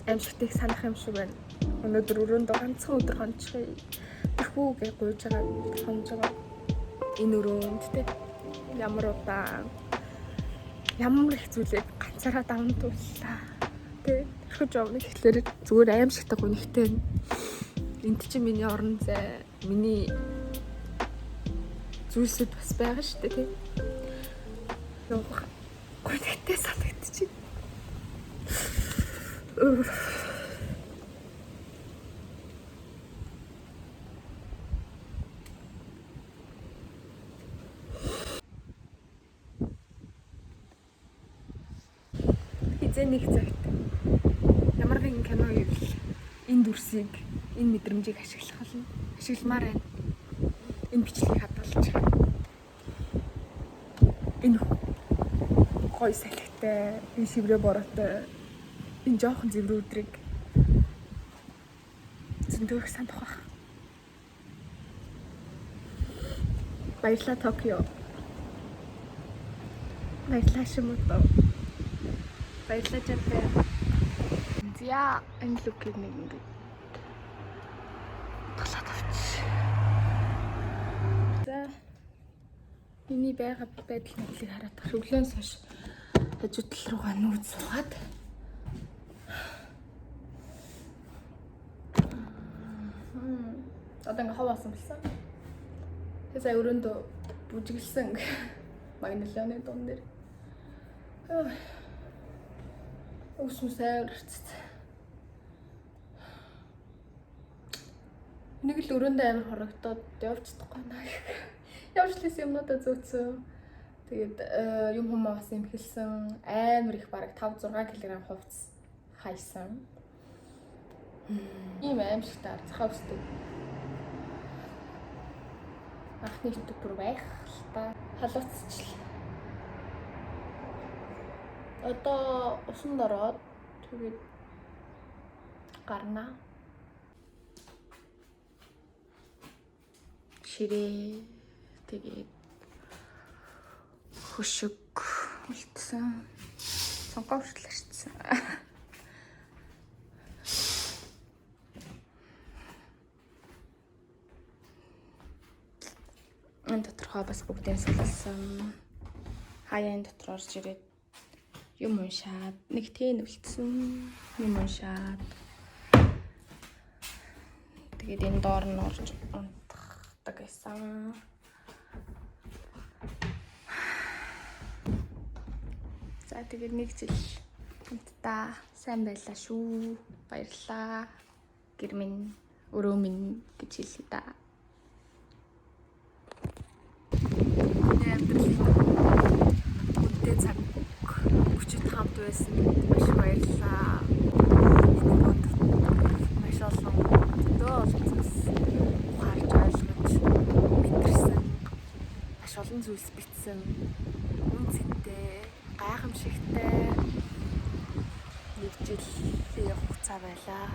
Аимшигтыг санах юм шиг байна. Өнөөдөр өрөөндөө ганцхан өдөр хончихъя. Тэрхүү гэж гуйж байгаа хонж байгаа. Энэ өрөөнд те ямар удаан ямар их зүйлээ ганцаараа даван тууллаа. Тэ тэрхүү жовны тэгэхээр зүгээр аимшигтай гунигтэй. Энд чинь миний орон зай, миний зүйлсэд бас байгаа шүү дээ тий. Явах гунигтэй санагдчих. Хизээ нэг цагт ямар нэгэн кино ивэл энэ дүрсийг, энэ мэдрэмжийг ашигламаар байна. Энэ бичлэгийг хадгалж. Энэ гоё салхитай, энэ шиврээ бороотой, энэ жоохон зэврүү өдрийг зөндөх сандах байх. Баярлалаа Токио. Баярлалаа Шимото. Баярлалаа Жапан. За энэ лукийг нэг ингэ талаад авч. За миний байгаль байдлыг хараад өглөөс хойш хажуудал руугаа нүүж суугаад одоо ингээ хав асан болсон. Тэсээ өрөөндөө бүжиглсэн магнолионы дуун дээр. Усмсаар ирцээ. Нэг л өрөөндөө амар хорогдоод явж чадахгүй наа. Явж лээс юмнуудаа зөөцсөн. Тэгээд юм хүмүүс бас имхэлсэн. Амар их бараг 5-6 кг хувцас хайсан. Ийм аимшигтай арцхаа өсдөг. Анхны өдөр байх л та. Халууцчлаа. Одоо усан дороод тэгээд гарна. Ширээ тэгээд хөшөг үлдсэн. Сонгоо хүртлэрчсэн. Энэ доторхоо бас бүгдээ сулсан. Хаяан дотор орж ирээд юм уншаад нэг тэн үлдсэн. Юм уншаад тэгээд энэ доор нь орж унтдаг байсан. За тэгээд нэг жил хамтдаа сайн байлаа шүү. Баярлалаа. Гэр минь, өрөө минь гэж хэлээ да. Өдөө цаг хүчит хамт байсан маш баярлалаа. Энэ бод маш олон зүйлс ухаарч ойлгож мэдэрсэн. Маш олон зүйлс битсэн. Үнцэнтэй, гайхамшигтай нэг жилийн хугацаа байлаа.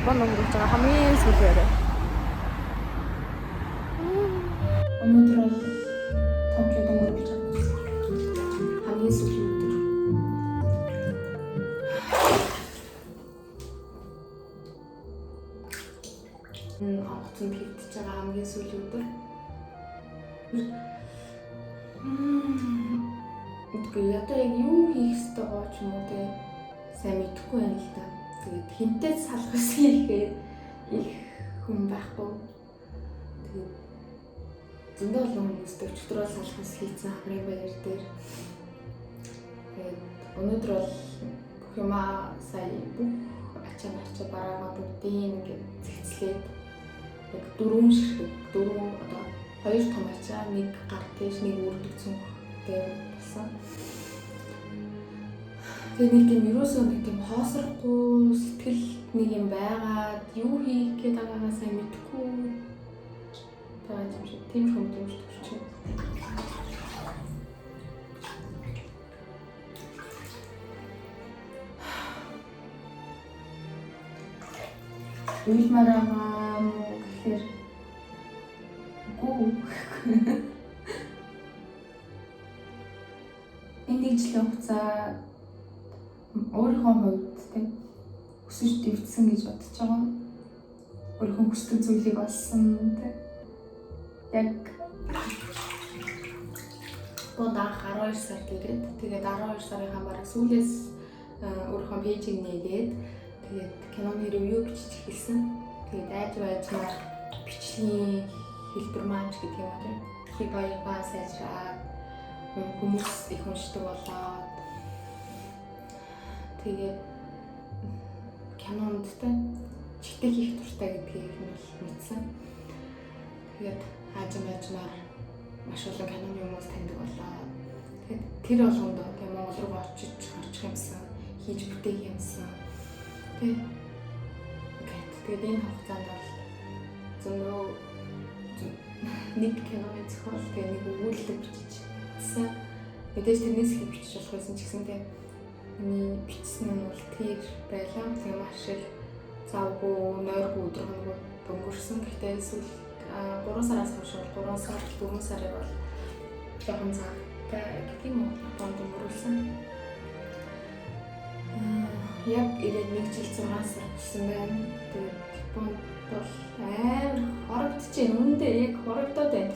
Японд өнгөрүүлж байгаа хамгийн сүүлээрээ. Өнөөдөр бол Токиод өнгөрүүлж байгаа хамгийн сүүлийн өдөр. Онгоцонд хэвдэж байгаа хамгийн сүүлийн өдөр. Үгүй одоо яг юу хийх ёстой гоо ч юм уу те сайн мэдэхгүй байна л да. Тэгээд хинтээ салах хийхээр их хүн байхгүй. Тэгээд зөндөө олон хүмүүс өчигдөр салах ус хийсэн хамрын баяр дээр. Тэгээд өнөөдөр бол бүх юмаа сая бүх ачаа бараагаа бүгдийг ингээд зэгцлээд яг дөрвөн одоо хоёр том ачаа, нэг гар тийш, нэг үрдэг цүнхтэй болсон. Тэгээд нэг юм ерөөсөө нэг юм хоосрохгүй сэтгэл нэг юм байгаад юу хийх гээд байгаагаа сайн мэдэхгүй байгаа юм шиг тийм хүмүүс төрчих. Уйлмараа муу гэхээр энэ жилийн хугацаа өөрийнхөө хувьд тийм өсөж дэвжсэн гэж бодож байгаа. Өөрийнхөө хүсдэг зүйлийг олсон тийм яг бодох 12 сар гээд тэгээд 12 сарын бараг сүүлээс өөрийнхөө пэйжийг нээгээд тэгээд киноны ревю бичиж эхэлсэн. Тэгээд айжмаар бичлэгийн хэлбэр маань ч гэдэг юм уу. Их баяргаа сайжраад хүмүүс их уншдаг болоод тэгээд кинонд чигтэй хийх дуртай гэдгийг нь мэдсэн. Тэгээд айжмаар маш олон киноны хүмүүс таньдаг болоод тэгээд тэр болгонд тийм Монгол руу орчих юмсан, хийж бүтээх юмсан. Тэгээд энэ хугацаанд бол зөндөө нэг киноны зохиол тэгээ нэг өгүүлэлт биччихсэн. Мэдээж тэрнээс их бичиж болох байсан ч гэсэн тийм миний бичсэн нь бол тэр байлаа. Тэгээ маш их завгүй, нойргүй өдрөг өнгөрсөн. Гэхдээ эсвэл 3 сараас хойш 3 сар, 4 сарыг бол жоохон цагтай гэдэг юм уу бонд өнгөрүүлсэн. Яг ирээд 1 жил 6 сар болсон байна. Тэгээд Японд бол амар хорогдчихээн. Үүндээ яг хорогдоод байна.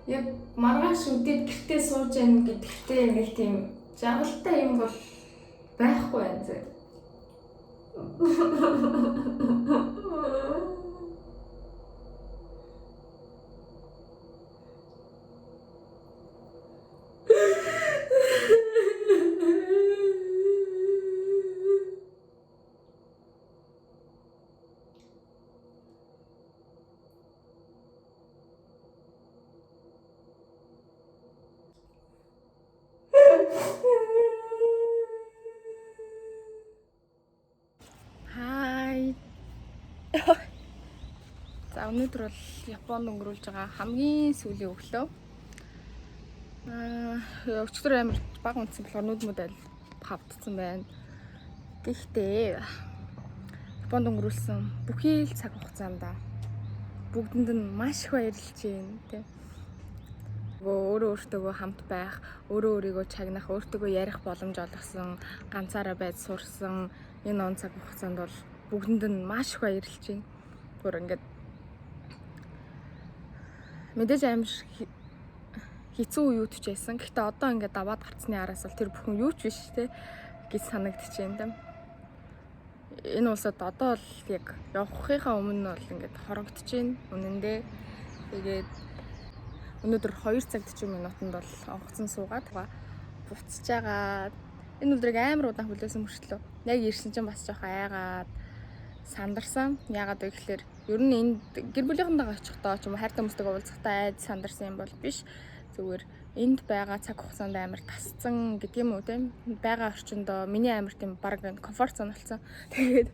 Яг маргааш үдээд гэртээ сууж яана гэдэгтээ нэг тийм жаргалтай юм бол байхгүй байна зэ. За өнөөдөр бол Японд өнгөрүүлж байгаа хамгийн сүүлийн өглөө. Өчигдөр амар бага унтсан болохоор нүд мөдөл хавдсан байна. Гэхдээ Японд өнгөрүүлсэн бүхий л цаг хугацаанд бүгдэнд нь маш их баярлж байна тийм. Өөртөө хамт байх, өөрийгөө чагнах, өөртөө ярих боломж олгосон, ганцаараа байж сурсан энэ он цаг хугацаанд бол бүгдэнд нь маш их баярлж байна. Бүр ингээд мэдээж амар хэцүү үе үтчихсэн. Гэхдээ одоо ингээд даваад гарцны араас бол тэр бүхэн юу ч биш те гэж санагдчихээн тийм. Энэ улсад одоо л яг явахынхаа өмнө бол ингээд хорогдчихээн үнэндээ. Тэгээд өнөөдөр 2 цаг 40 минутанд бол онгоцон суугаад буцаж байгаа. Энэ өдрийг амар удаан хүлээсэн мөрчлөө. Яг ирсэн чинь бас жоохон айгаад сандарсан. Яагаад вэ гэхээр ер нь энд гэр бүлийнхэнтэйгээ очихдоо ч юм уу хайртай хүмүүстэйгээ уулзахдаа айд сандарсан юм бол биш. Зүгээр энд байгаа цаг хугацаанд амар тасцсан гэдэг юм уу тийм. Байгаа орчиндөө миний амар тийм баг комфорт зон болсон. Тэгээд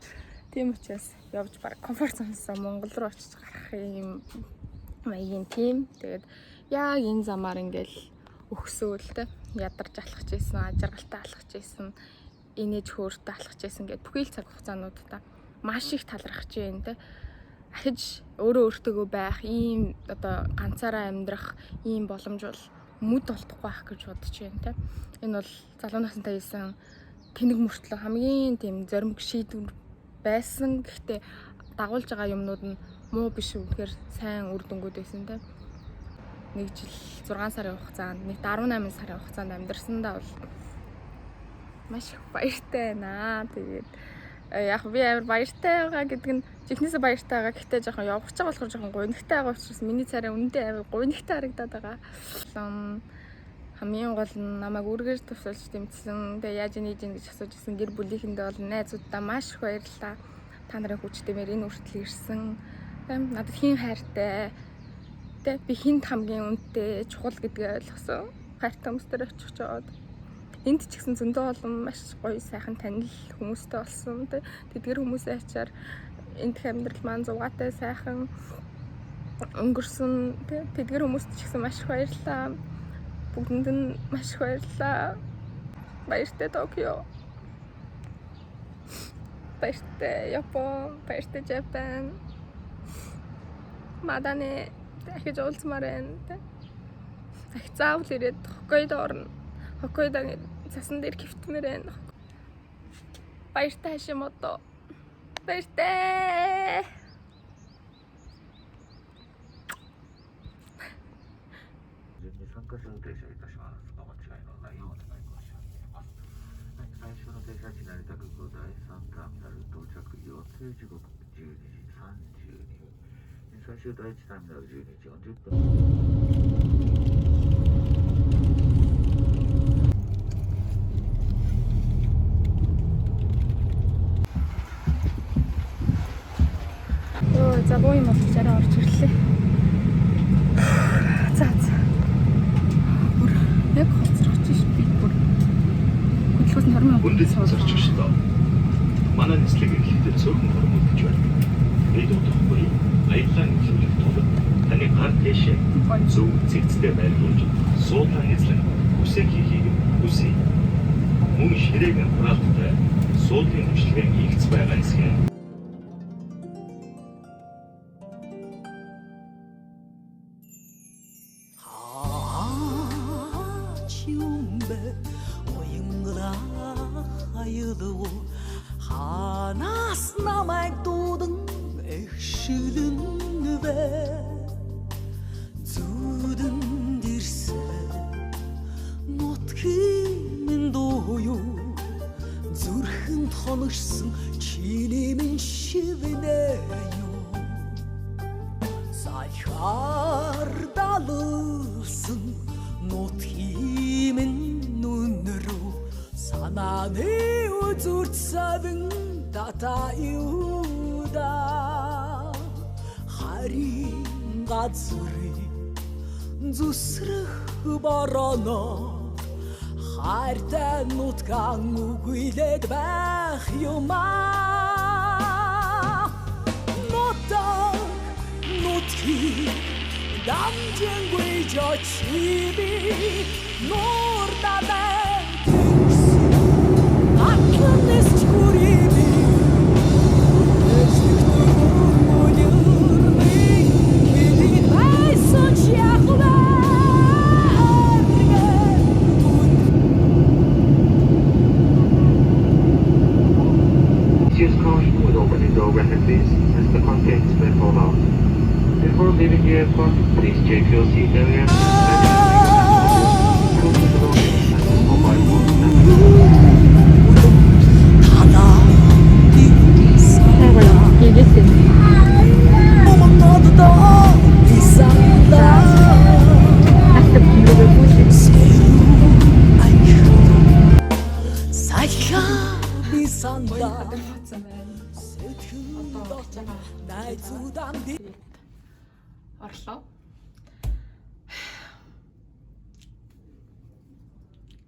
тийм учраас явж баг комфорт зонсоо Монгол руу очиж гарах юм маягийн тийм. Тэгээд яг энэ замаар ингээл өгсөөл тийм ядарч алхаж ийсэн, ажиргалтай алхаж ийсэн, инээж хөөртэй алхаж ийсэн гэдэг бүхий л цаг хугацаануудаа маш их талархаж байна тийм. Ахиж өөрөө өөртөөгөө байх ийм одоо ганцаараа амьдрах ийм боломж бол мүд олдохгүй байх гэж бодож байна тийм. Энэ бол залуу настай хийсэн тэнэг мөртлөө хамгийн тийм зоримог шийдвэр байсан. Гэхдээ дагуулж байгаа юмнууд нь муу биш үнэхээр сайн үр дүнгууд байсан тийм. 1 жил 6 сарын хугацаанд нэг 18 сарын хугацаанд амьдарсандаа бол маш их баяртай байна. Тэгээд яг би амар баяртай байгаа гэдэг нь чихнээсээ баяртай байгаа. Гэхдээ жоохон явах гэж болохоор жоохон гуйнагтай байгаа учраас миний царай үнэндээ амар гуйнагтай харагдаад байгаа. Хамгийн гол нь намайг үргэж тусалж тэмцсэн. Тэгээ яаж нээж ийн гэж асууж ирсэн гэр бүлийнхэндээ бол найзуудаа маш их баярлалаа. Та нарын хүчтэйгээр энэ хүртэл ирсэн. Тийм надад хийн хайртай. Тэ би хинт хамгийн үнэтэй чухал гэдгээ ойлгосон. Хайртай хүмүүстээр очих жоод энд ч гэсэн зөндөө олон маш гоё сайхан танил хүмүүстэй болсон. Тэдгэр хүмүүсийн ачаар энд амьдрал маань зугаатай сайхан өнгөрсөн. Тэдгэр хүмүүст ч гэсэн маш их баярлалаа. Бүгдэнд нь маш их баярлалаа. Баяртай Токио. Баяртай Япон, баяртай Japan. Мадане дахиж уулзмаар байна. Дахиж заавал ирээд Хоккайдо орно. Хоккайдогийн цасан дээр хөвтмөр байна. Баяртай Хашимото. Баяртай. За боо юм болж арай орж ирлээ. За. Бүр яг хоцрогч ш би бүр. Хөдөлгөөс нь 20 минут суулж шүү. Манай нислэг ихэд цөөхөн хормог гэж байна. Бид удахгүй баялан хэлэх тул таны гар дэше зөв цэгцтэй байлгуулж суудлаа нислэг үсэг хийхийг үсэй. Мөн ширээг хураалттай суудлын хөшлөгийн ихц байгаа эсэх. Ханаас намайг дуудан эхшилэн вэ зүудэн дэрсэн нутгийн дууюу зүрхэнд хоногсон чиний шивнэ юу сайхар далсан нутгийн нүнрүү санааны үзүрт савэн тата юуда харин газрын зүсрэх бороно хайртай нутгаан үгүйлээд байх юмаа нутгийн дамжингүй жочиби нур дадаа Use caution with opening door weapons as the contents may fall out. Before leaving the airport, please check your seat area and close the belongings and the mobile phone. Орлоо.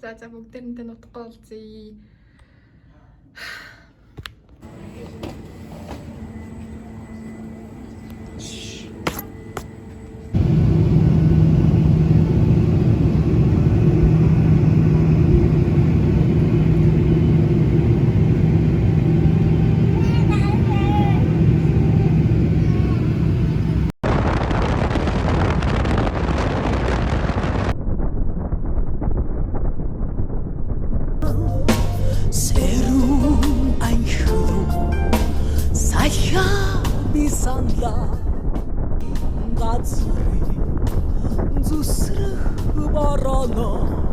За бүгдээрнтэй нутгаа уулзъя. 새로운 안휴로 사야비 산다 가츠리 주스르 바라나